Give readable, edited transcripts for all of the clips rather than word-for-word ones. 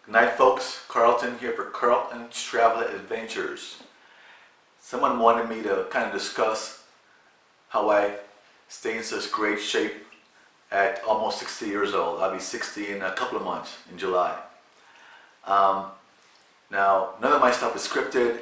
Good night, folks. Carlton here for Carlton's Travel Adventures. Someone wanted me to kind of discuss how I stay in such great shape at almost 60 years old. I'll be 60 in a couple of months, in July. Now, none of my stuff is scripted,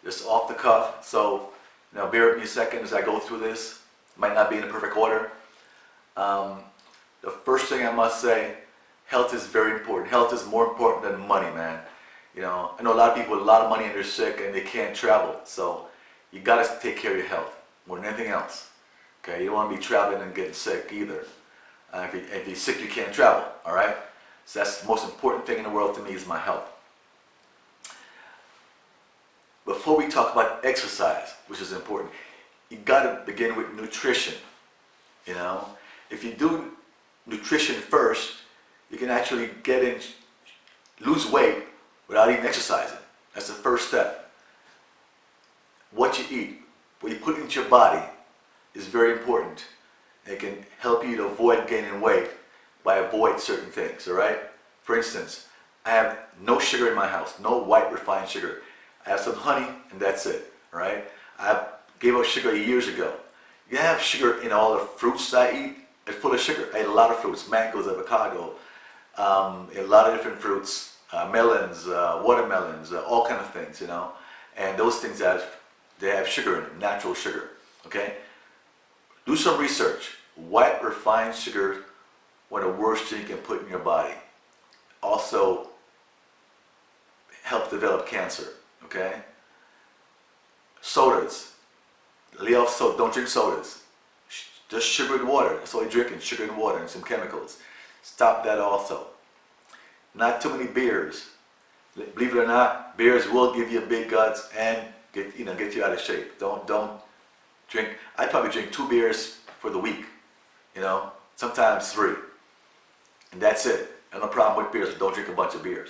just off the cuff, so bear with me a second as I go through this. It might not be in the perfect order. The first thing I must say, health is very important. Health is more important than money, man. I know a lot of people with a lot of money and they're sick and they can't travel. So you gotta take care of your health more than anything else. Okay, you don't want to be traveling and getting sick either. If you're sick, you can't travel. All right. So that's the most important thing in the world to me is my health. Before we talk about exercise, which is important, you gotta begin with nutrition. If you do nutrition first, you can actually lose weight without even exercising. That's the first step. What you eat, what you put into your body is very important. It can help you to avoid gaining weight by avoiding certain things, all right? For instance, I have no sugar in my house, no white refined sugar. I have some honey and that's it, all right? I gave up sugar years ago. You have sugar in all the fruits I eat. It's full of sugar. I eat a lot of fruits, mangoes, avocado, a lot of different fruits, melons, watermelons, all kind of things, And those things they have sugar in them, natural sugar, okay? Do some research. White refined sugar, one of the worst things you can put in your body. Also, help develop cancer, okay? Sodas. Lay off soda. Don't drink sodas. Just sugar and water. That's all you're drinking, sugar and water and some chemicals. Stop that also. Not too many beers. Believe it or not, beers will give you big guts and get you out of shape. Don't drink. I probably drink 2 beers for the week. Sometimes 3. And that's it. I have no problem with beers, but don't drink a bunch of beers.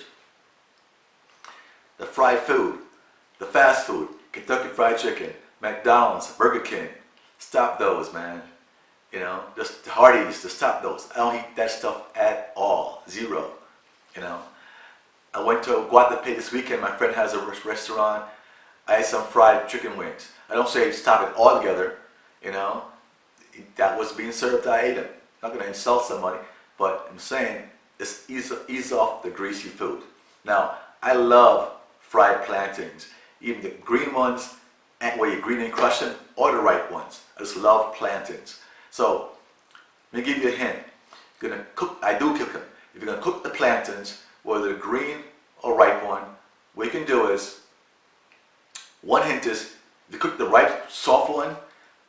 The fried food, the fast food, Kentucky Fried Chicken, McDonald's, Burger King. Stop those, man. Just the Hardee's, just stop those. I don't eat that stuff at all. 0. I went to Guadalupe this weekend. My friend has a restaurant. I had some fried chicken wings. I don't say stop it altogether. That was being served. I ate it. I'm not going to insult somebody, but I'm saying just ease off the greasy food. Now, I love fried plantains, even the green ones, and where you green and crush them, or the ripe ones. I just love plantains. So, let me give you a hint. You're gonna cook. I do cook them. If you're gonna cook the plantains, whether they're green or ripe one, what you can do is, one hint is, if you cook the ripe, soft one,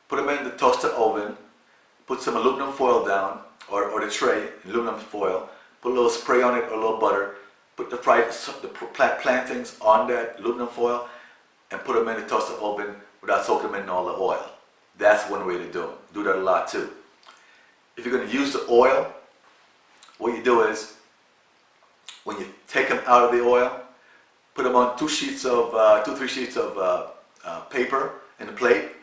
put them in the toaster oven, put some aluminum foil down, or the tray, aluminum foil, put a little spray on it or a little butter, put the plantains on that aluminum foil, and put them in the toaster oven without soaking them in all the oil. That's one way to do it. Do that a lot too. If you're going to use the oil, what you do is, when you take them out of the oil, put them on 2, 3 sheets of paper in a plate,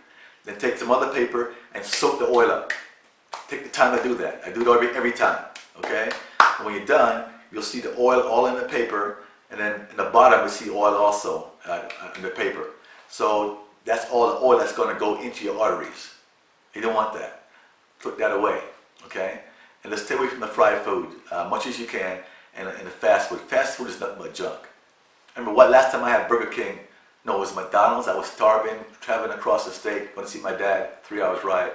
then take some other paper and soak the oil up. Take the time to do that. I do it every time, okay? And when you're done, you'll see the oil all in the paper, and then in the bottom you'll see oil also in the paper. So that's all the oil that's going to go into your arteries. You don't want that. Put that away, okay? And let's stay away from the fried food much as you can, and the fast food. Fast food is nothing but junk. I remember last time I had Burger King, no, it was McDonald's. I was starving, traveling across the state, went to see my dad, 3 hours ride.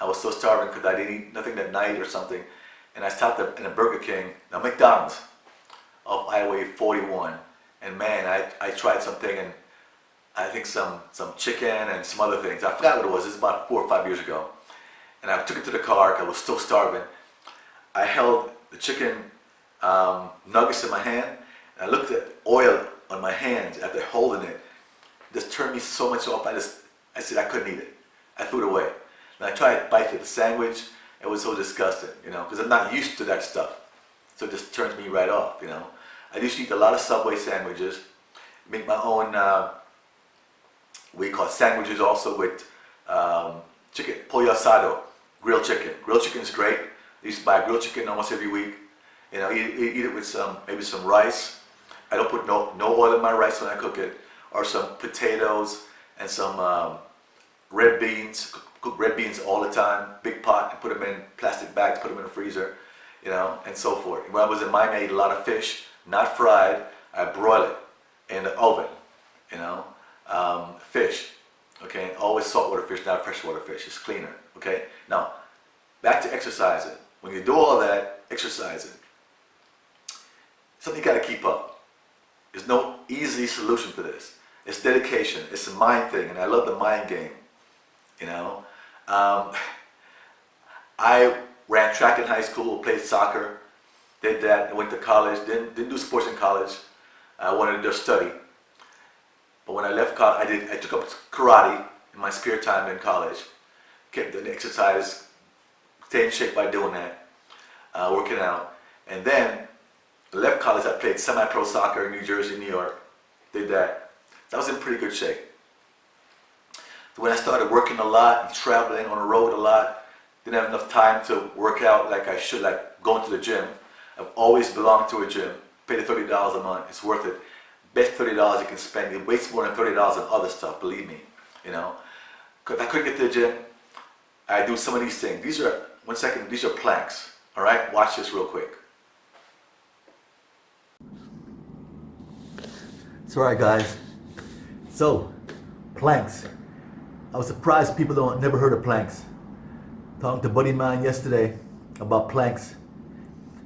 I was so starving because I didn't eat nothing that night or something. And I stopped in a Burger King, now McDonald's, off Highway 41. And man, I tried something, and I think some chicken and some other things. I forgot what it was. This is about 4 or 5 years ago. And I took it to the car because I was still starving. I held the chicken nuggets in my hand, and I looked at oil on my hands after holding it. It just turned me so much off. I said I couldn't eat it. I threw it away. And I tried to bite the sandwich. It was so disgusting, because I'm not used to that stuff. So it just turns me right off, I used to eat a lot of Subway sandwiches, make my own, we call sandwiches also with chicken, pollo asado, grilled chicken. Grilled chicken is great. I used to buy grilled chicken almost every week. Eat it with maybe some rice, I don't put no oil in my rice when I cook it, or some potatoes and some red beans. Cook red beans all the time, big pot, and put them in plastic bags, put them in the freezer, you know, and so forth. When I was in mine, I ate a lot of fish, not fried. I broil it in the oven, you know, fish. Okay, always saltwater fish, not freshwater fish. It's cleaner. Okay. Now, back to exercising. When you do all that, exercising, something you got to keep up. There's no easy solution to this. It's dedication. It's a mind thing, and I love the mind game. You know, I ran track in high school, played soccer, did that, and went to college. Didn't do sports in college. I wanted to just study. But when I left college, I took up karate in my spare time in college. Kept doing exercise, staying in shape by doing that, working out. And then I left college. I played semi-pro soccer in New Jersey, New York. Did that. I was in pretty good shape. When I started working a lot and traveling on the road a lot, didn't have enough time to work out like I should, like going to the gym. I've always belonged to a gym. Pay the $30 a month. It's worth it. Best $30 you can spend. It wastes more than $30 on other stuff, believe me. You know, if I couldn't get to the gym, I do some of these things. These are, one second, these are planks. All right, watch this real quick. It's all right, guys. So, planks. I was surprised people never heard of planks. Talking to a buddy of mine yesterday about planks.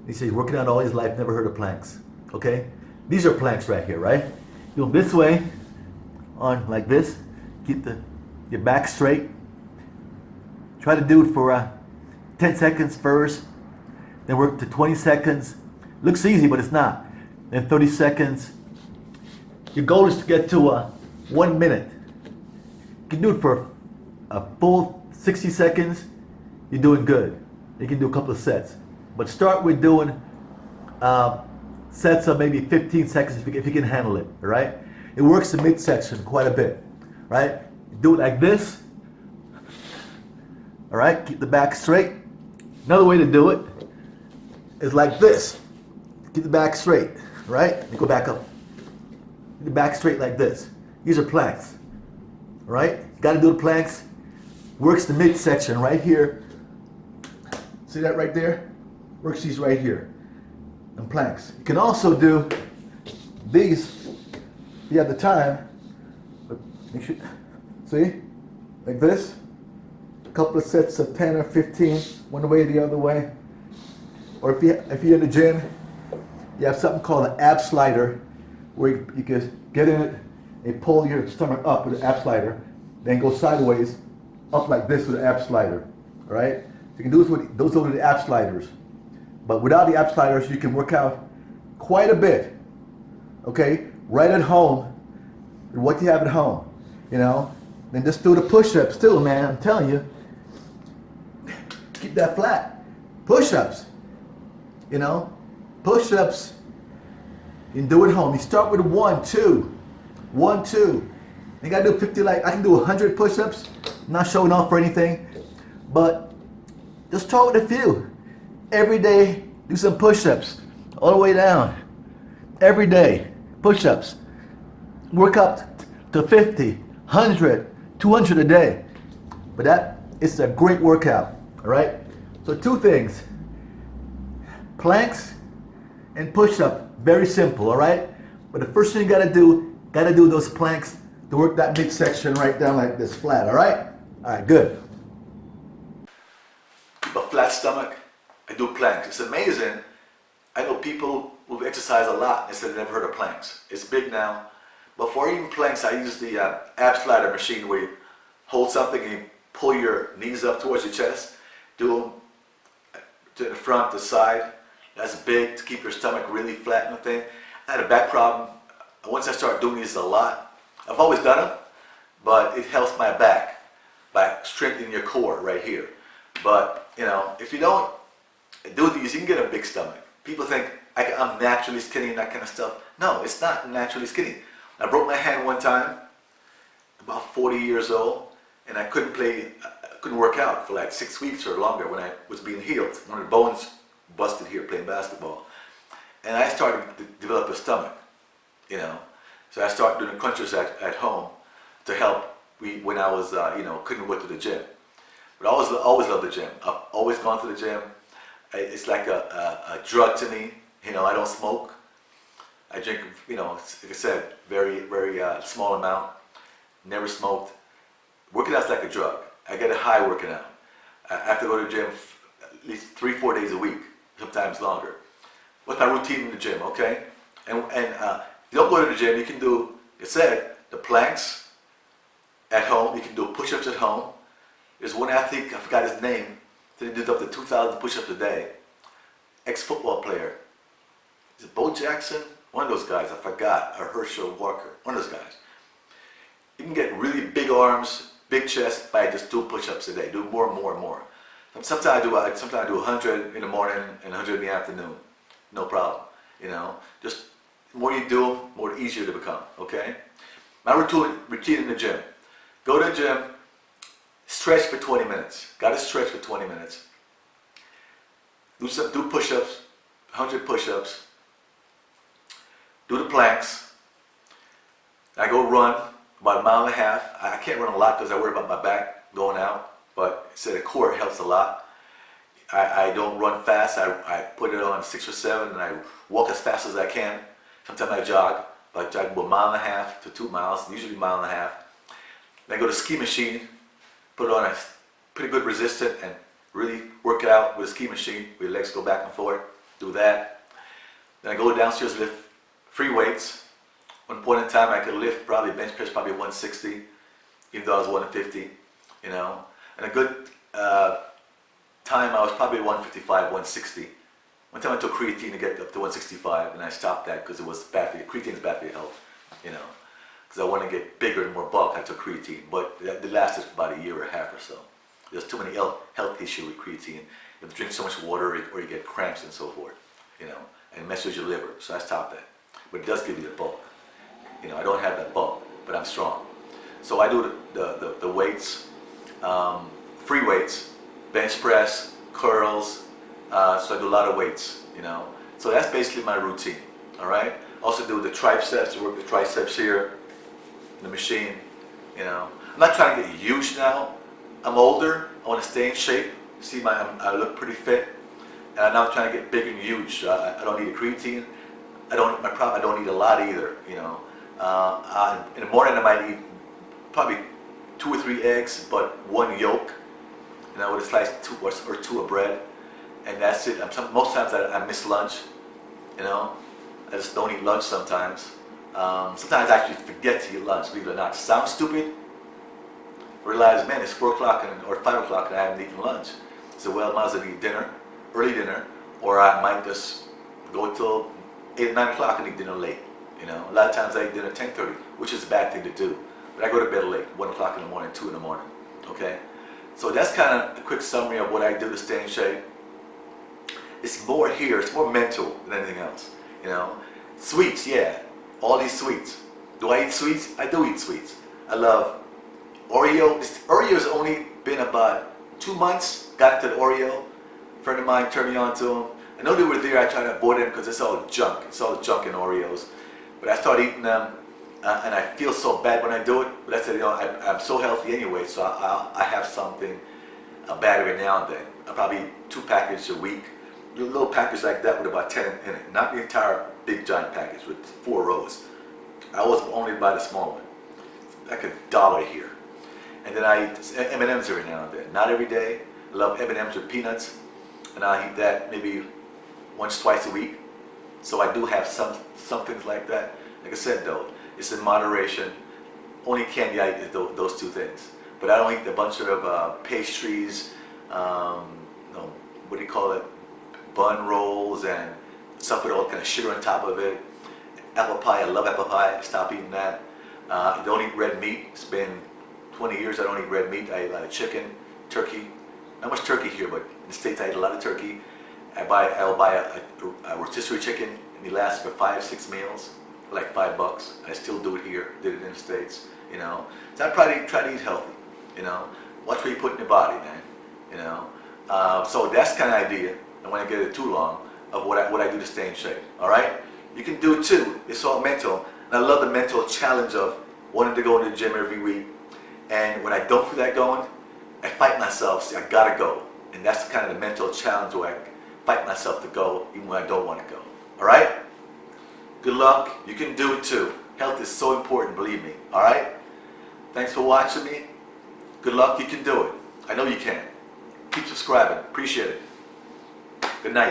He said he's working out all his life, never heard of planks. Okay? These are planks right here, right? You go this way, on like this. Keep your back straight. Try to do it for 10 seconds first. Then work to 20 seconds. Looks easy, but it's not. Then 30 seconds. Your goal is to get to 1 minute. You can do it for a full 60 seconds. You're doing good. You can do a couple of sets. But start with doing sets of maybe 15 seconds if you can handle it, all right? It works the midsection quite a bit, right? Do it like this, all right? Keep the back straight. Another way to do it is like this. Keep the back straight, right? You go back up. Keep the back straight like this. These are planks. All right, got to do the planks. Works the midsection right here. See that right there? Works these right here. And planks. You can also do these if you have the time. But make sure, see, like this. A couple of sets of 10 or 15, one way or the other way. Or if you're in the gym, you have something called an ab slider, where you can get in it and pull your stomach up with an ab slider, then go sideways, up like this with an ab slider, all right? You can do this with, those are the ab sliders. But without the ab sliders, you can work out quite a bit, okay? Right at home, what you have at home, you know? Then just do the push-ups too, man, I'm telling you. Keep that flat. Push-ups, you know? Push-ups, you can do it at home. You start with 1, 2, 1, 2. You gotta do 50, like I can do 100 push-ups. I'm not showing off for anything, but just start with a few. Every day, do some push-ups all the way down. Every day, push-ups. Work up to 50, 100, 200 a day. But that is a great workout, all right? So 2 things, planks and push-up, very simple, all right? But the first thing you gotta do those planks to work that midsection right down like this, flat, all right? All right, good. Keep a flat stomach and do planks. It's amazing. I know people who've exercised a lot and said they never heard of planks. It's big now. Before even planks, I use the ab slider machine where you hold something and you pull your knees up towards your chest. Do them to the front, the side. That's big to keep your stomach really flat and thing. I had a back problem. Once I started doing these a lot, I've always done them, but it helps my back by strengthening your core right here. But, you know, if you don't do these, you can get a big stomach. People think I'm naturally skinny and that kind of stuff. No, it's not naturally skinny. I broke my hand one time, about 40 years old, and I couldn't work out for like 6 weeks or longer when I was being healed. One of the bones busted here playing basketball. And I started to develop a stomach. you know. So I started doing crunchers at home to help when I was, couldn't go to the gym. But I always loved the gym. I've always gone to the gym. It's like a drug to me. I don't smoke. I drink, like I said, very, very small amount. Never smoked. Working out's like a drug. I get a high working out. I have to go to the gym at least 3-4 days a week, sometimes longer. What's my routine in the gym, okay? And if you don't go to the gym, you can do, like I said, the planks at home. You can do push-ups at home. There's one athlete, I forgot his name, that he did up to 2,000 push-ups a day. Ex-football player. Is it Bo Jackson? One of those guys, I forgot, or Herschel Walker, one of those guys. You can get really big arms, big chest by just doing push-ups a day. Do more and more and more. Sometimes I do 100 in the morning and 100 in the afternoon. No problem. Just the more you do, the more easier to become. Okay. My routine in the gym. Go to the gym. Stretch for 20 minutes. Got to stretch for 20 minutes. Do push-ups, 100 push-ups. Do the planks. I go run about 1.5 miles. I can't run a lot because I worry about my back going out, but the core helps a lot. I don't run fast. I put it on 6 or 7 and I walk as fast as I can. Sometimes I jog, but I jog about 1.5 miles to 2 miles, usually 1.5 miles. Then I go to ski machine, put it on a pretty good resistant and really work it out with a ski machine where your legs go back and forth. Do that. Then I go downstairs, lift free weights. One point in time I could lift probably bench press probably 160, even though I was 150, And a good time I was probably 155, 160. One time I took creatine to get up to 165 and I stopped that because it was bad for you. Creatine is bad for your health, Because I want to get bigger and more bulk, I took creatine. But it lasted for about 1.5 years or so. There's too many health issues with creatine. You have to drink so much water or you get cramps and so forth, and it messes with your liver. So I stopped that. But it does give you the bulk. I don't have that bulk, but I'm strong. So I do the weights, free weights, bench press, curls. So I do a lot of weights, So that's basically my routine, all right? Also do the triceps, work the triceps here, the machine, I'm not trying to get huge now. I'm older, I want to stay in shape. See, I look pretty fit. And I'm not trying to get big and huge. I don't need a creatine. I don't need a lot either, in the morning I might eat probably 2 or 3 eggs, but 1 yolk, with a slice or 2 of bread, and that's it. Most times I miss lunch, I just don't eat lunch sometimes. Sometimes I actually forget to eat lunch, believe it or not. Sounds stupid. Realize, man, it's 4 o'clock or 5 o'clock and I haven't eaten lunch. So, well, I might as well eat dinner, early dinner, or I might just go till 8 or 9 o'clock and eat dinner late. A lot of times I eat dinner at 10:30, which is a bad thing to do. But I go to bed late, 1 o'clock in the morning, 2 in the morning. Okay? So that's kind of a quick summary of what I do to stay in shape. It's more here, it's more mental than anything else. Sweets, yeah. All these sweets. Do I eat sweets? I do eat sweets. I love Oreo. Oreo's only been about 2 months. Got into the Oreo. A friend of mine turned me on to them. I know they were there. I try to avoid them because it's all junk. It's all junk in Oreos. But I started eating them, and I feel so bad when I do it. But I said, I'm so healthy anyway, so I have something bad every now and then. I probably eat 2 packages a week. Little package like that with about 10 in it. Not the entire big giant package with 4 rows. I always only buy the small one. Like $1 here. And then I eat M&M's every now and then. Not every day. I love M&M's with peanuts. And I eat that maybe once, twice a week. So I do have some things like that. Like I said though, it's in moderation. Only candy I eat those 2 things. But I don't eat a bunch of pastries, what do you call it, bun rolls and stuff with all kind of sugar on top of it. Apple pie, I love apple pie. Stop eating that. I don't eat red meat. It's been 20 years I don't eat red meat. I eat a lot of chicken, turkey. Not much turkey here, but in the States I eat a lot of turkey. I'll buy a rotisserie chicken and it lasts for 5-6 meals for like $5. I still do it here. Did it in the States, So I try to eat healthy, Watch what you put in your body, man, So that's kind of idea. I don't want to get it too long of what I do to stay in shape. All right, you can do it too. It's all mental. And I love the mental challenge of wanting to go to the gym every week. And when I don't feel like going, I fight myself, say I gotta go. And that's kind of the mental challenge where I fight myself to go even when I don't want to go. Alright? Good luck. You can do it too. Health is so important, believe me. Alright? Thanks for watching me. Good luck. You can do it. I know you can. Keep subscribing. Appreciate it. Good night.